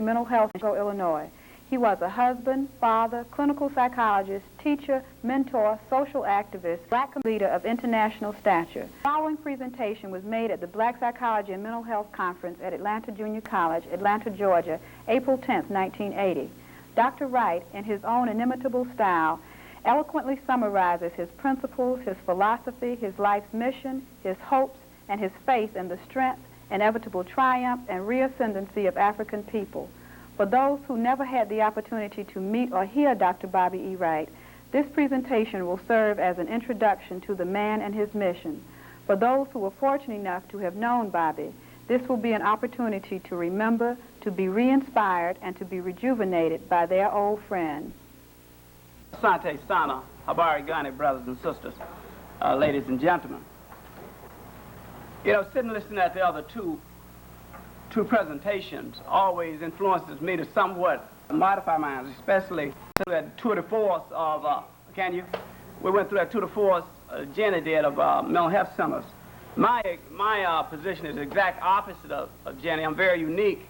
mental health in Illinois. He was a husband, father, clinical psychologist, teacher, mentor, social activist, black leader of international stature. The following presentation was made at the Black Psychology and Mental Health Conference at Atlanta Junior College, Atlanta, Georgia, April 10, 1980. Dr. Wright, in his own inimitable style, eloquently summarizes his principles, his philosophy, his life's mission, his hopes, and his faith in the strength, inevitable triumph, and reascendancy of African people. For those who never had the opportunity to meet or hear Dr. Bobby E. Wright, this presentation will serve as an introduction to the man and his mission. For those who were fortunate enough to have known Bobby, this will be an opportunity to remember, to be re-inspired, and to be rejuvenated by their old friend. Asante Sana, Habari Gani, brothers and sisters, ladies and gentlemen. You know, sitting listening at the other two presentations always influences me to somewhat modify mine, especially through that tour de force of, we went through that tour de force Jenny did of mental health centers. My position is the exact opposite of Jenny. I'm very unique,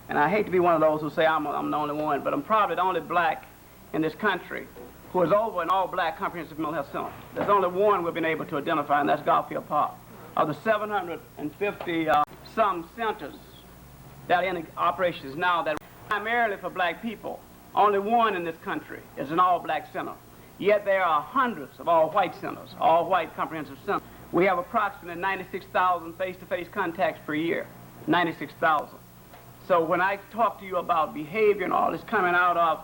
and I hate to be one of those who say I'm the only one, but I'm probably the only black in this country who is over an all-black comprehensive mental health center. There's only one we've been able to identify, and that's Garfield Park. Of the 750 some centers that are in operations now that are primarily for black people, only one in this country is an all-black center. Yet there are hundreds of all-white centers, all-white comprehensive centers. We have approximately 96,000 face-to-face contacts per year, 96,000. So when I talk to you about behavior and all, it's coming out of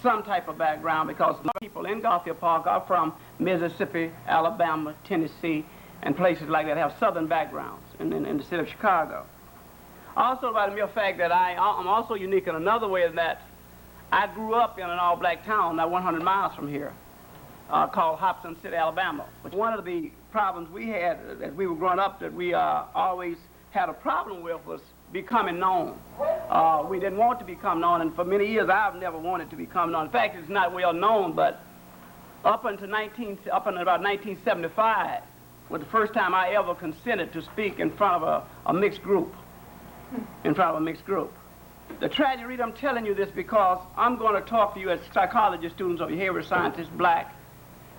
some type of background, because most people in Garfield Park are from Mississippi, Alabama, Tennessee, and places like that have southern backgrounds in the city of Chicago. Also, by the mere fact that I'm also unique in another way, is that I grew up in an all-black town not 100 miles from here called Hobson City, Alabama. But one of the problems we had as we were growing up that we always had a problem with was becoming known. We didn't want to become known, and for many years I've never wanted to become known. In fact, it's not well known, but up until about 1975 was the first time I ever consented to speak in front of a mixed group. The tragedy reason I'm telling you this, because I'm going to talk to you as psychology students or behavioral scientists, black,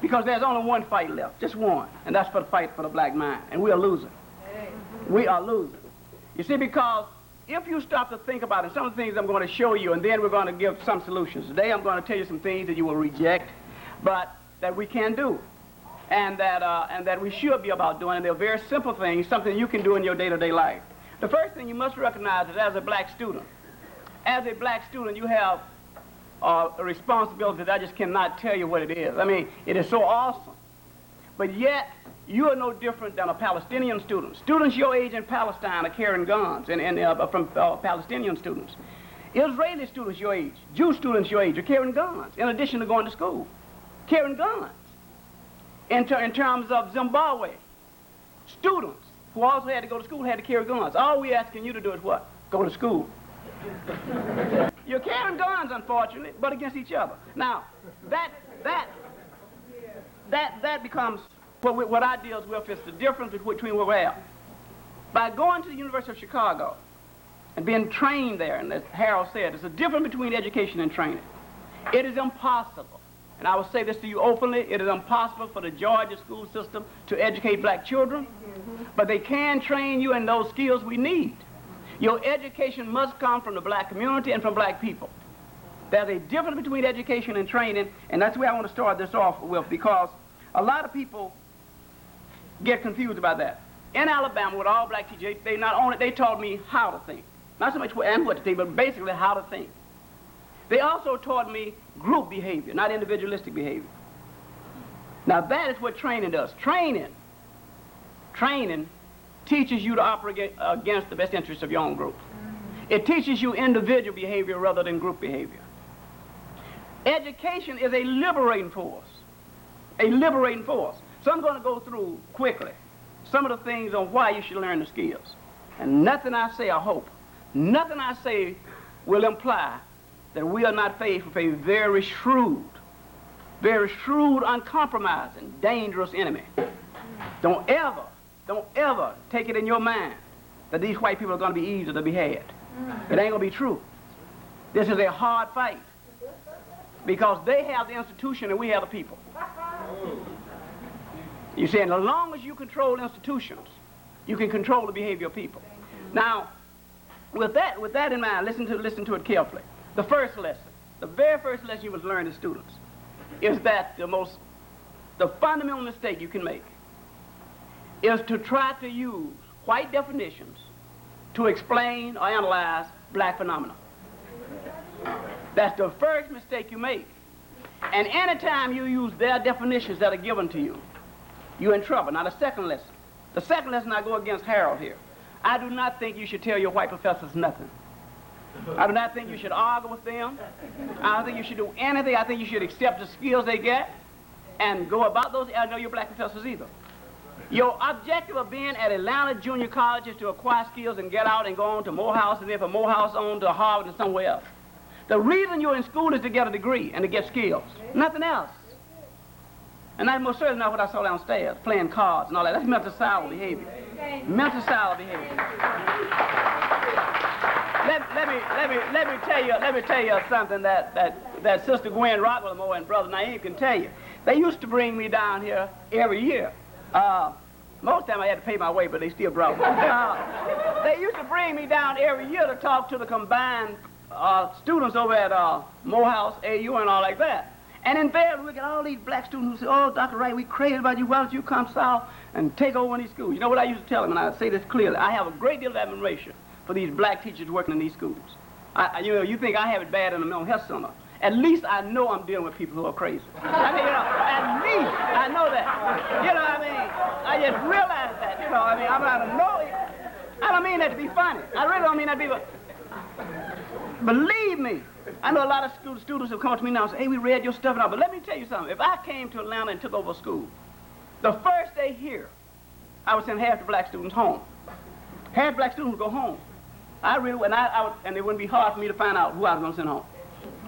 because there's only one fight left, just one, and that's for the fight for the black mind, and we are losing. We are losing. You see, because if you stop to think about it, some of the things I'm going to show you, and then we're going to give some solutions. Today I'm going to tell you some things that you will reject, but that we can do, and that we should be about doing, and they're very simple things, something you can do in your day-to-day life. The first thing you must recognize is as a black student, you have a responsibility that I just cannot tell you what it is. I mean, it is so awesome. But yet, you are no different than a Palestinian student. Students your age in Palestine are carrying guns from Palestinian students. Israeli students your age, Jew students your age are carrying guns, in addition to going to school, carrying guns. In terms of Zimbabwe, students who also had to go to school had to carry guns. All we're asking you to do is what? Go to school. You're carrying guns, unfortunately, but against each other. Now, that becomes what I deal with is the difference between where we're at. By going to the University of Chicago and being trained there, and as Harold said, there's a difference between education and training. It is impossible, and I will say this to you openly, it is impossible for the Georgia school system to educate black children, but they can train you in those skills we need. Your education must come from the black community and from black people. There's a difference between education and training, and that's where I want to start this off with, because a lot of people get confused about that. In Alabama, with all black teachers, they taught me how to think. Not so much what to think, but basically how to think. They also taught me group behavior, not individualistic behavior. Now that is what training does. Training teaches you to operate against the best interests of your own group. It teaches you individual behavior rather than group behavior. Education is a liberating force. A liberating force. So I'm going to go through quickly some of the things on why you should learn the skills. And nothing I say, I hope, nothing I say will imply that we are not faced with a very shrewd, uncompromising, dangerous enemy. Don't ever take it in your mind that these white people are going to be easy to be had. It ain't going to be true. This is a hard fight because they have the institution and we have the people. You see, and as long as you control institutions, you can control the behavior of people. Now, with that in mind, listen to it carefully. The first lesson, the very first lesson you must learn as students, is that the fundamental mistake you can make is to try to use white definitions to explain or analyze black phenomena. That's the first mistake you make. And anytime you use their definitions that are given to you, you're in trouble. Now the second lesson I go against Harold here. I do not think you should tell your white professors nothing. I do not think you should argue with them. I don't think you should do anything. I think you should accept the skills they get and go about those. I know your black professors either. Your objective of being at Atlanta Junior College is to acquire skills and get out and go on to Morehouse, and then from Morehouse on to Harvard and somewhere else. The reason you're in school is to get a degree and to get skills. Nothing else. And that's most certainly not what I saw downstairs, playing cards and all that. That's mental sour behavior. Mental sour behavior. Let me tell you something that Sister Gwen Rockwell and Brother Naeem can tell you. They used to bring me down here every year. Most of the time I had to pay my way, but they still brought me. They used to bring me down every year to talk to the combined students over at Morehouse, AU, and all like that. And invariably, we get all these black students who say, oh, Dr. Wright, we crazy about you. Why don't you come south and take over one of these schools? You know what I used to tell them, and I say this clearly. I have a great deal of admiration for these black teachers working in these schools. You think I have it bad in the mental health center. At least I know I'm dealing with people who are crazy. I mean, at least I know that. I just realize that, I'm not annoyed. I don't mean that to be funny. I really don't mean that to be funny. Believe me, I know a lot of students have come to me now and say, hey, we read your stuff and all, but let me tell you something. If I came to Atlanta and took over a school, the first day here, I would send half the black students home. Half black students would go home. And it wouldn't be hard for me to find out who I was going to send home.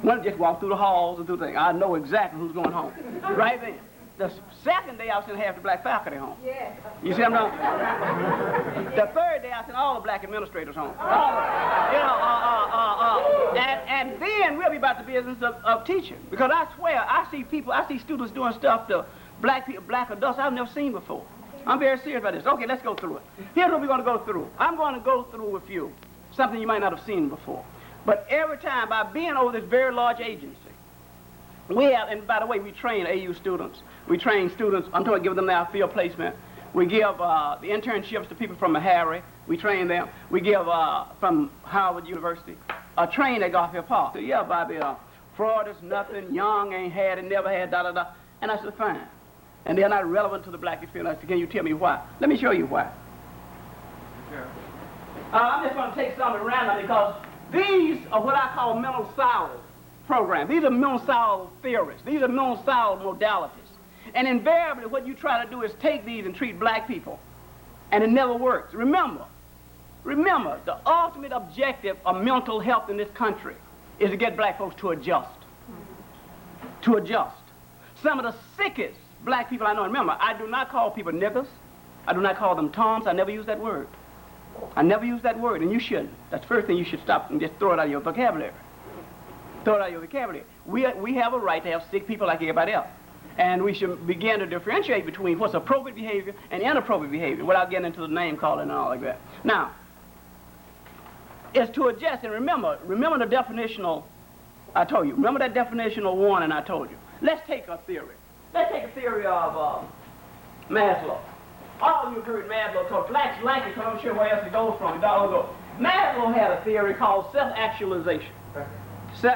One just walk through the halls and through things. I know exactly who's going home. Right then. The second day, I was sending half the black faculty home. Yeah. You see what I'm doing? The third day, I sent all the black administrators home. All of them. And then we'll be about the business of teaching. Because I swear, I see students doing stuff to black people, black adults I've never seen before. I'm very serious about this. Okay, let's go through it. Here's what we're going to go through. I'm going to go through with you something you might not have seen before. But every time, by being over this very large agency, we have, and by the way, we train AU students. We train students until we give them their field placement. We give the internships to people from Harry. We train them. We give from Howard University a train at Garfield Park. So, yeah, Bobby, fraud is nothing, young ain't had it, never had, da-da-da. And I said, fine. And they're not relevant to the black experience. I said, can you tell me why? Let me show you why. Sure. I'm just going to take some random because these are what I call mental sour programs. These are mental sour theories. These are mental sour modalities. And invariably, what you try to do is take these and treat black people, and it never works. Remember, the ultimate objective of mental health in this country is to get black folks to adjust. To adjust. Some of the sickest black people I know, and remember, I do not call people niggers. I do not call them toms. I never use that word. I never use that word, and you shouldn't. That's the first thing you should stop and just throw it out of your vocabulary. Throw it out of your vocabulary. We have a right to have sick people like everybody else. And we should begin to differentiate between what's appropriate behavior and inappropriate behavior without getting into the name calling and all like that. Now, it's to adjust, and remember the definitional, I told you. Remember that definitional warning I told you. Let's take a theory. Let's take a theory of Maslow. All of you have heard Maslow talk. Blacks like it because I'm sure where else it goes from. Maslow had a theory called self-actualization.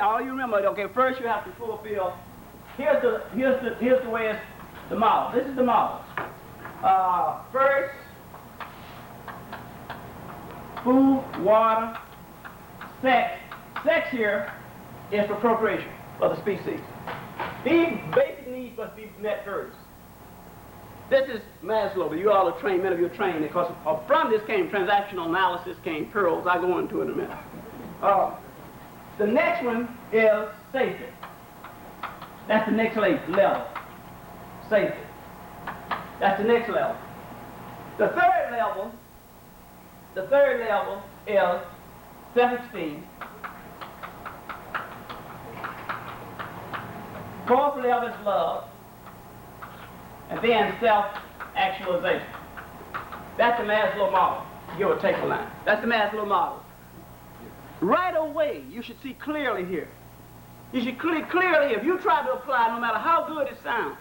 All you remember, okay, first you have to fulfill. Here's the way it's the model. This is the model. First, food, water, sex. Sex here is for procreation of the species. These basic needs must be met first. This is Maslow, but you all are trained, many of you are trained, because from this came transactional analysis, came Pearls. I'll go into it in a minute. The next one is safety. That's the next level. Safety. That's the next level. The third level is self-esteem. Fourth level is love. And then self-actualization. That's the Maslow model. Give or take a line. That's the Maslow model. Right away, you should see clearly here. You should clearly, if you try to apply, no matter how good it sounds,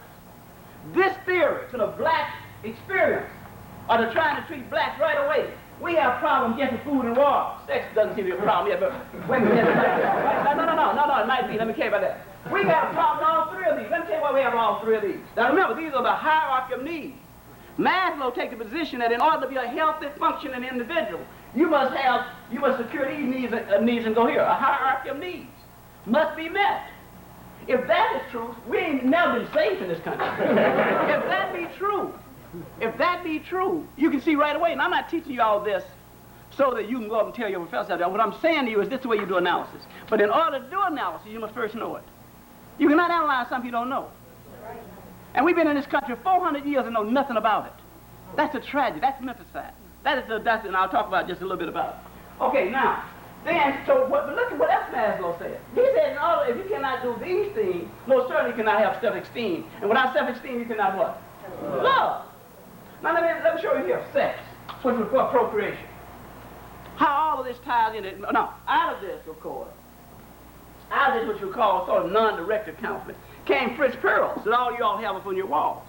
this theory to the black experience, or to trying to treat blacks right away, we have problems getting food and water. Sex doesn't seem to be a problem yet, but women get it. No, it might be. Let me tell you about that. We got a problem with all three of these. Let me tell you why we have all three of these. Now remember, these are the hierarchy of needs. Maslow takes the position that in order to be a healthy, functioning individual, you must secure these needs and go here. A hierarchy of needs must be met. If that is true, we ain't never been safe in this country. If that be true, you can see right away, and I'm not teaching you all this so that you can go up and tell your professor that. What I'm saying to you is this is the way you do analysis. But in order to do analysis, you must first know it. You cannot analyze something you don't know. And we've been in this country 400 years and know nothing about it. That's a tragedy. That's menticide. And I'll talk about just a little bit about it. Okay, now, but look at what else Maslow said. He said, in order, if you cannot do these things, most certainly you cannot have self-esteem. And without self-esteem, you cannot what? Love. Now, let me show you here, sex, which was for procreation. How all of this ties in it. Now, out of this, of course, out of this, what you call sort of non-directive counseling, came Fritz Perls that all you all have up on your walls.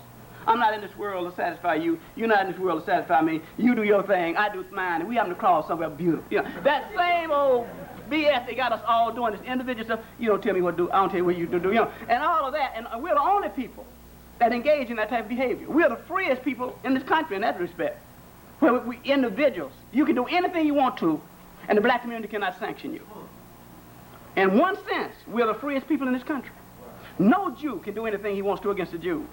I'm not in this world to satisfy you. You're not in this world to satisfy me. You do your thing. I do mine. And we happen to cross somewhere beautiful. You know, that same old BS they got us all doing this individual stuff. You don't tell me what to do. I don't tell you what you do. You know, and all of that. And we're the only people that engage in that type of behavior. We're the freest people in this country in that respect. Where we individuals, you can do anything you want to, and the black community cannot sanction you. In one sense, we're the freest people in this country. No Jew can do anything he wants to against the Jews.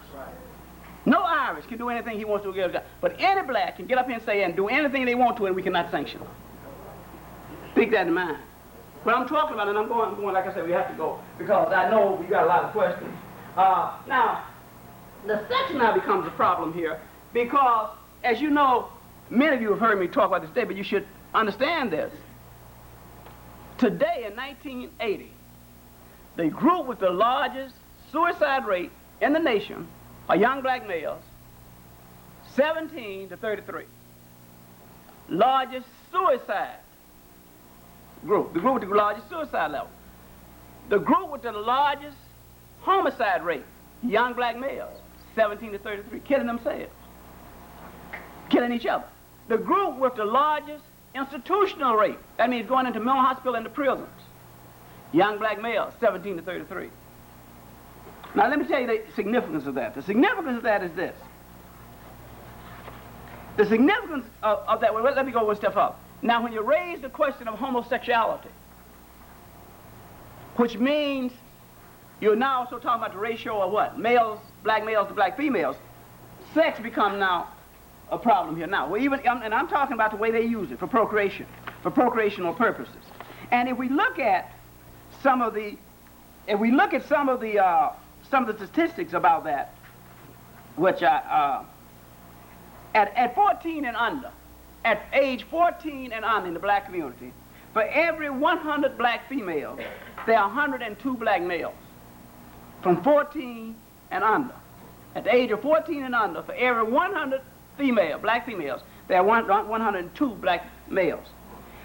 No Irish can do anything he wants to against the But any black can get up here and say and do anything they want to, and we cannot sanction them. Keep that in mind. What I'm talking about, and I'm going, like I said, we have to go, because I know we got a lot of questions. Now, the sex now becomes a problem here, because, as you know, many of you have heard me talk about this today, but you should understand this. Today, in 1980, the group with the largest suicide rate in the nation are young black males, 17 to 33. Largest suicide group, the group with the largest suicide level. The group with the largest homicide rate, young black males, 17 to 33, killing themselves, killing each other. The group with the largest institutional rate, that means going into mental hospital and the prisons, young black males, 17 to 33. Now let me tell you the significance of that. The significance of that is this. The significance of that, well, let me go one step up. Now when you raise the question of homosexuality, which means you're now also talking about the ratio of what? Males, black males to black females. Sex becomes now a problem here now. And I'm talking about the way they use it for procreational purposes. And if we look at some of the statistics about that, which at 14 and under, at age 14 and under in the black community, for every 100 black females, there are 102 black males. From 14 and under. At the age of 14 and under, for every 100 black females, there are 102 black males.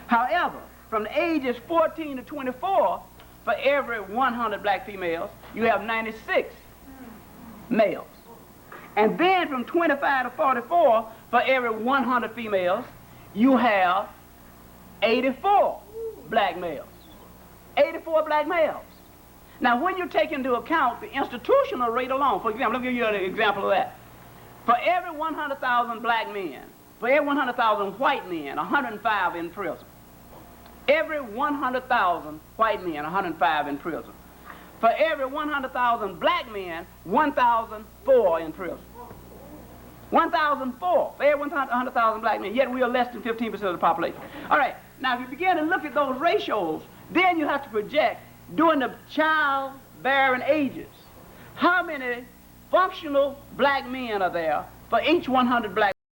However, from the ages 14 to 24, for every 100 black females, you have 96 males. And then from 25 to 44, for every 100 females, you have 84 black males. 84 black males. Now, when you take into account the institutional rate alone, for example, let me give you an example of that. For every 100,000 black men, for every 100,000 white men, 105 in prison. Every 100,000 white men, 105 in prison. For every 100,000 black men, 1,004 in prison. 1,004 for every 100,000 black men, yet we are less than 15% of the population. All right, now if you begin to look at those ratios, then you have to project, during the childbearing ages, how many functional black men are there for each 100 black